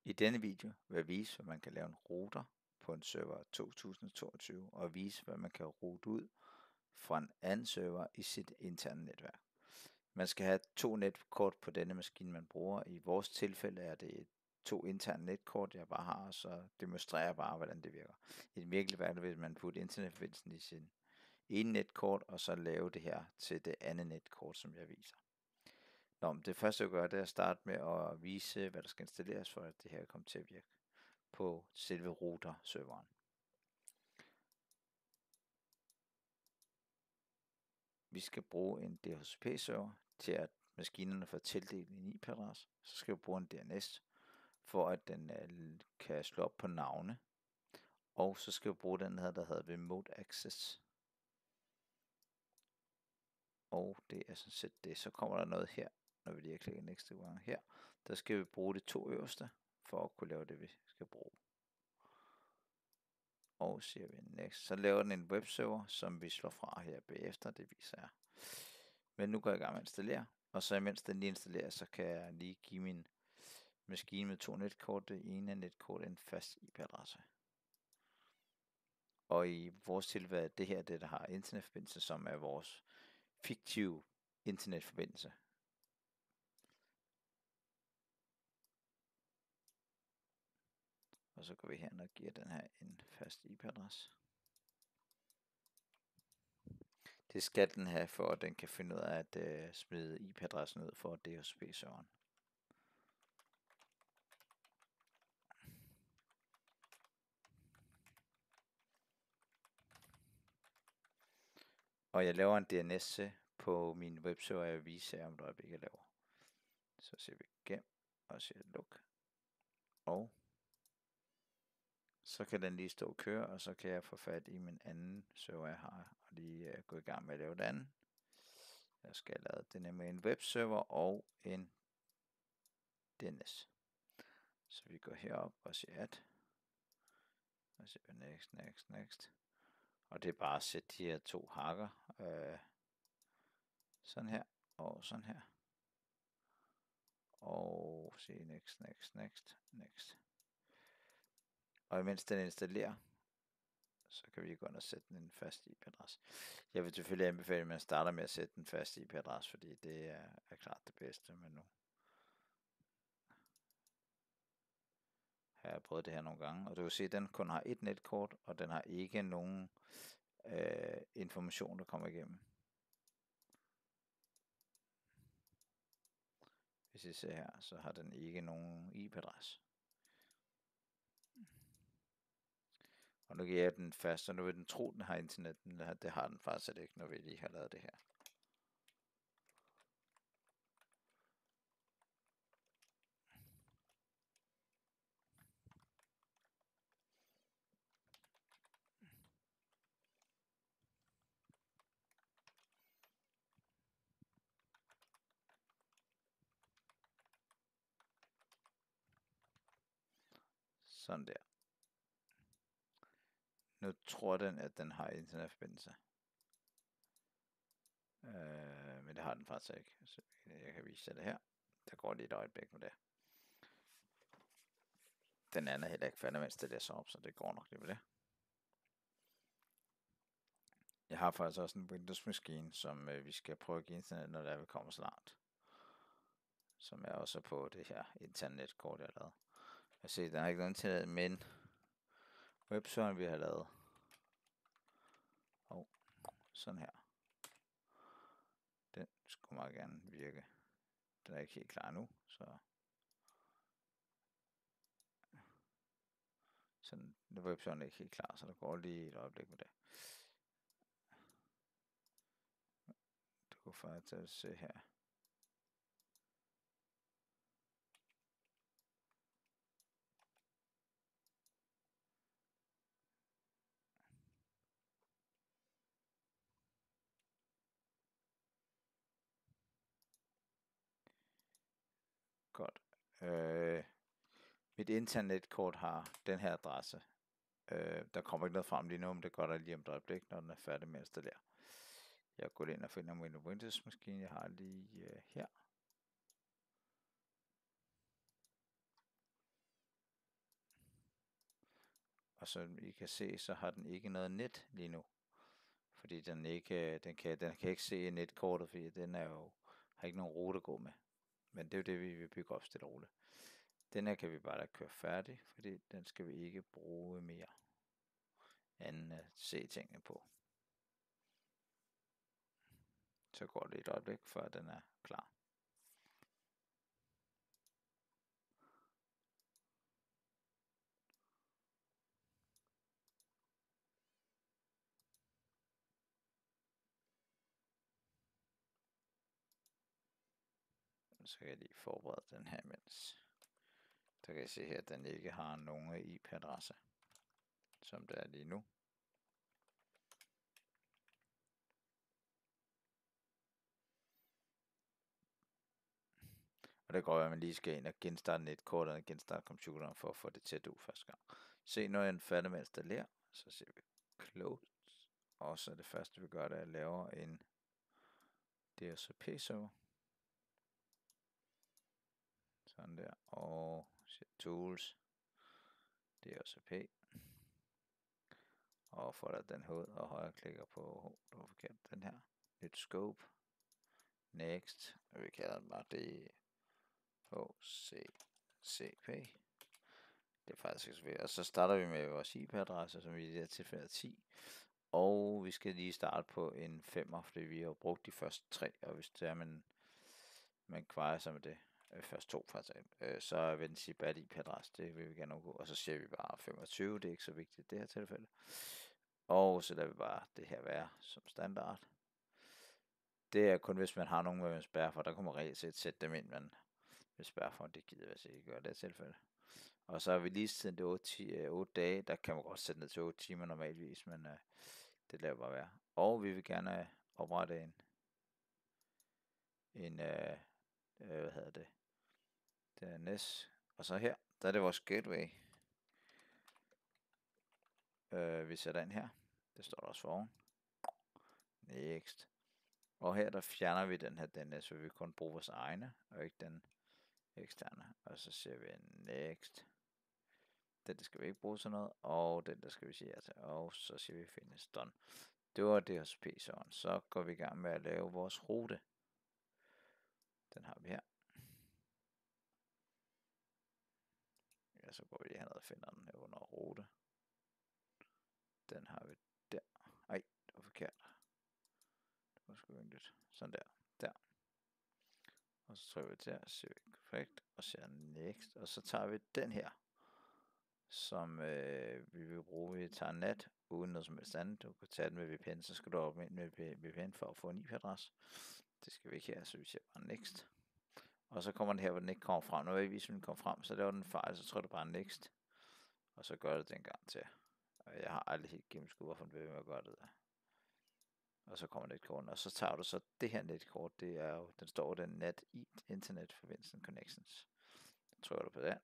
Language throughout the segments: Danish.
I denne video vil jeg vise, hvordan man kan lave en router på en server 2022 og vise, hvordan man kan route ud fra en anden server i sit interne netværk. Man skal have 2 netkort på denne maskine, man bruger. I vores tilfælde er det 2 interne netkort, jeg bare har, så demonstrerer jeg bare, hvordan det virker. I den virkelige verden vil man putte internetforbindelsen i sin ene netkort, og så lave det her til det andet netkort, som jeg viser. Det første jeg gør, det er at starte med at vise, hvad der skal installeres for, at det her kommer til at virke på selve router-serveren. Vi skal bruge en DHCP-server til at maskinerne får tildelt en IP-adresse. Så skal vi bruge en DNS, for at den kan slå op på navne. Og så skal vi bruge den her, der hedder Remote Access. Og det er sådan set det. Så kommer der noget her, når vi lige klikker næste gang her. Der skal vi bruge de 2 øverste, for at kunne lave det, vi skal bruge. Og siger vi next. Så laver den en webserver, som vi slår fra her bagefter. Det viser jeg. Men nu går jeg i gang med at installere. Og så imens den lige installerer, så kan jeg lige give min maskine med 2 netkort. Det ene netkort en fast IP-adresse. Og i vores tilfælde er det her det, der har internetforbindelse, som er vores fiktive internetforbindelse. Og så går vi hen og giver den her en fast IP-adresse. Det skal den have, for at den kan finde ud af at smide IP-adressen ud for DHCP-serveren. Og jeg laver en DNS på min webserver, jeg viser jer om et øjeblik, jeg laver. Så siger vi gem og siger luk. Og så kan den lige stå og køre, og så kan jeg få fat i min anden server, jeg har, og lige gå i gang med at lave det andet. Jeg skal lave det nemlig en webserver og en DNS. Så vi går herop og siger add. Og siger next, next, next. Og det er bare at sætte de her 2 hakker. Sådan her og sådan her. Og sige next, next, next, next. Og imens den installerer, så kan vi gå ind og sætte en fast IP-adresse. Jeg vil selvfølgelig anbefale, at man starter med at sætte en fast IP-adresse, fordi det er klart det bedste. Men nu har jeg prøvet det her nogle gange, og du kan se, at den kun har et netkort, og den har ikke nogen information, der kommer igennem. Hvis I ser her, så har den ikke nogen IP-adresse. Og nu giver jeg den fast, og nu vil den tro, den har internet. Det har den faktisk ikke, når vi lige har lavet det her. Sådan der. Nu tror den, at den har internetforbindelse. Men det har den faktisk ikke. Så jeg kan vise jer det her. Der går lige et øjeblik med det. Den anden er heller ikke færdig, mens det læser op, så det går nok lige med det. Jeg har faktisk også en Windows-maskine, som vi skal prøve at give internet, når vi kommer så langt. Som er også på det her interne netkort, jeg har lavet. Jeg ser, den har ikke noget internet, men webserveren vi har lavet. Og sådan her. Den skulle meget gerne virke. Den er ikke helt klar nu, så sådan, webserveren er ikke helt klar, så der går lige et øjeblik med det. Du kan faktisk se her. Godt. Mit internetkort har den her adresse. Der kommer ikke noget frem lige nu, men det går der lige om et øjeblik, når den er færdig med at installere. Jeg går ind og finder min Windows-maskine, jeg har lige her. som I kan se, så har den ikke noget net lige nu. Fordi den kan ikke se netkortet, fordi den har ikke nogen rute at gå med. Men det er jo det, vi vil bygge op stille og roligt. Den her kan vi bare lade køre færdig, fordi den skal vi ikke bruge mere end at se tingene på. Så går det et øjeblik, før den er klar. Så kan jeg lige forberede den her imens. Så kan I se her, at den ikke har nogen IP-adresse, som det er lige nu. Og det går godt, at man lige skal ind og genstarte netkortet og genstarte computeren for at få det til at du første gang. Se, når jeg er færdig med at installere, så ser vi close. Og så det første vi gør, det er at lave en DHCP-server. Sådan der. Og tools. DHCP. Og får der den hoved og højre klikker på den her. Nyt scope. Next. Og vi kalder den bare DHCP. Det er faktisk ikke så vigtigt. Og så starter vi med vores IP-adresse, som i det her tilfælde er 10. Og vi skal lige starte på en 5'er, fordi vi har brugt de første 3. Og hvis det er, man kvarer sig med det, først 2 faktisk, så vil den sige bad IP-adresse. Det vil vi gerne undgå. Og så siger vi bare 25. Det er ikke så vigtigt i det her tilfælde. Og så lader vi bare det her være som standard. Det er kun hvis man har nogen, man vil spærre for. Der kommer reelt set sætte dem ind, man vil spærre for. Det gider jeg ikke gøre det her tilfælde. Og så har vi lige siden det 8 dage. Der kan man godt sætte ned til 8 timer normalvis, men det lader bare være. Og vi vil gerne oprette en hvad hedder det? DNS. Og så her, der er det vores gateway. Vi sætter ind her. Det står der også foran. Next. Og her der fjerner vi den her DNS, så vi kun bruger vores egne, og ikke den eksterne. Og så siger vi next. Den der skal vi ikke bruge sådan noget, og den der skal vi sige ja til. Og så siger vi finish done. Det var DHCP-serveren. Så går vi i gang med at lave vores rute. Den har vi her. Ja, så går vi lige herned og finder den her under rute. Den har vi der. Ej, det var forkert. Det var sgu vigtigt. Sådan der. Der. Og så trykker vi der, siger vi perfekt, og siger next. Og så tager vi den her, som vi vil bruge. Vi tager nat, uden noget som helst andet. Du kan tage den med VPN, så skal du op med VPN for at få en IP-adresse. Det skal vi ikke her, så vi siger bare next. Og så kommer den her, hvor den ikke kommer frem. Når hvis den kommer frem, så laver den en fejl, så trykker du bare next. Og så gør det den gang til. Og jeg har aldrig helt gennemskuet, hvorfor den vil med at gøre det der. Og så kommer netkorten, og så tager du så det her netkort, det er jo, den står den net i internet forbindelsen connections. Så trykker du på den.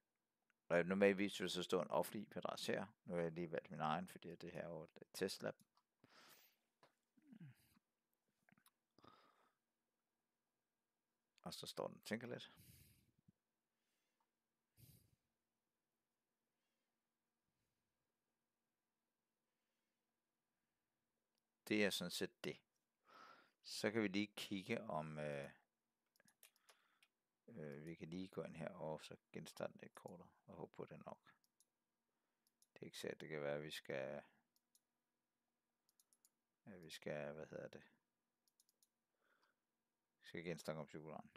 Og normalvis vil så stå en offentlig IP-adresse her. Nu har jeg lige valgt min egen, fordi det her er jo et testlab. Og så står den tænker lidt. Det er sådan set det. Så kan vi lige kigge om vi kan lige gå ind her og så genstarte netkortet og håbe på det nok. Det er ikke sikkert, det kan være, at vi skal hvad hedder det? Vi skal genstarte computeren.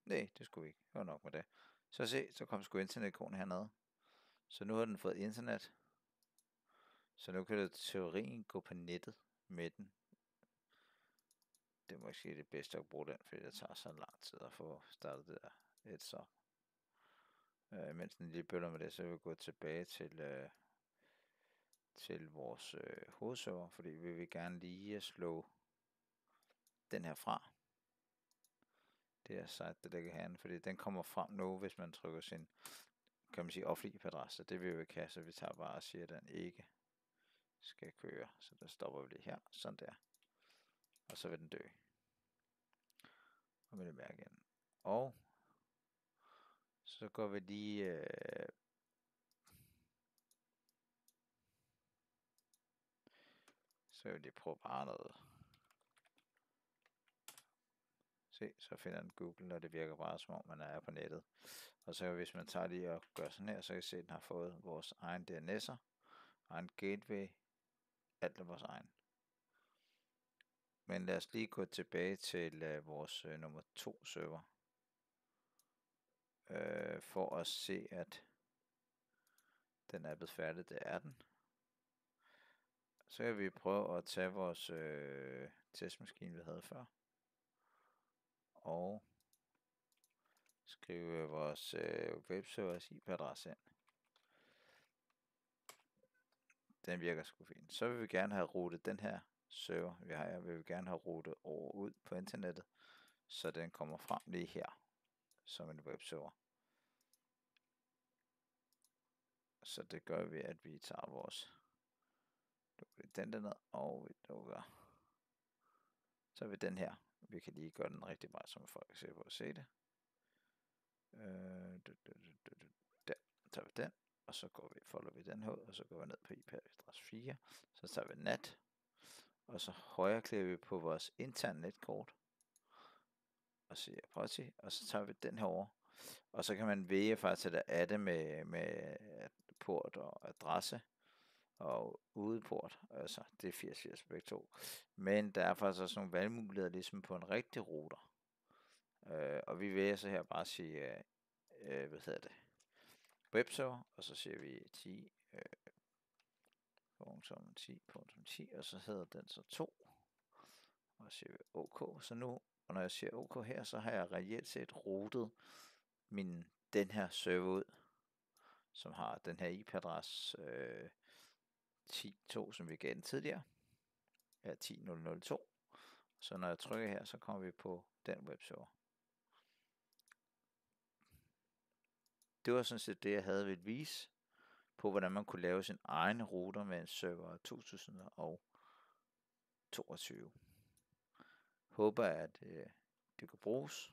Nej, det skulle vi ikke. Det var nok med det. Så se, så kom sgu internetikonen hernede. Så nu har den fået internet. Så nu kan det teorien gå på nettet med den. Det er måske det bedste at bruge den, fordi det tager så lang tid at få startet det der heads up. Mens den lige bøller med det, så vil vi gå tilbage til vores hovedserver, fordi vi vil gerne lige slå den her fra. Det her site, der ligger herinde, fordi den kommer frem nu, hvis man trykker sin, kan man sige, offentlige adresse. Det vil vi ikke have, så vi tager bare og siger, at den ikke skal køre. Så der stopper vi lige her, sådan der. Og så vil den dø. Og med det mærke igen. Og så går vi lige Så vil de prøve bare noget. Se, så finder den Google, og det virker bare som om man er på nettet. Og så hvis man tager lige og gør sådan her, så kan I se, at den har fået vores egen DNS'er, egen gateway, alt er vores egen. Men lad os lige gå tilbage til vores nummer 2 server, for at se, at den er blevet færdig. Det er den. Så kan vi prøve at tage vores testmaskine, vi havde før, og skrive vores webservers IP-adresse ind. Den virker sgu fint. Så vil vi gerne have routet den her server, vi har her, vil vi gerne have routet over ud på internettet, så den kommer frem lige her, som en webserver. Så det gør vi, at vi tager vores, den der ned, og vi lukker. Så har vi den her. Vi kan lige gøre den rigtig vej, så folk kan se på at se det. Der tager vi den, og så folder vi den her ud, og så går vi ned på IP-adresse 4. Så tager vi nat, og så højreklikker vi på vores interne netkort, og siger POTI, og så tager vi den her over. Og så kan man vælge faktisk at adde med port og adresse og udeport, altså det er 8080 begge to. Men der er faktisk også nogle valgmuligheder ligesom på en rigtig router. Og vi vælger så her bare at sige, webserver, og så siger vi 10.10.10, og så hedder den så 2. Og så siger vi OK. Så nu, og når jeg siger OK her, så har jeg reelt set routet den her server ud, som har den her IP-adresse 10.2, som vi gav den tidligere. Ja, 10.0.0.2. Så når jeg trykker her, så kommer vi på den webserver. Det var sådan set det, jeg havde ved vise på, hvordan man kunne lave sin egen router med en server 2022. Håber, at det kan bruges.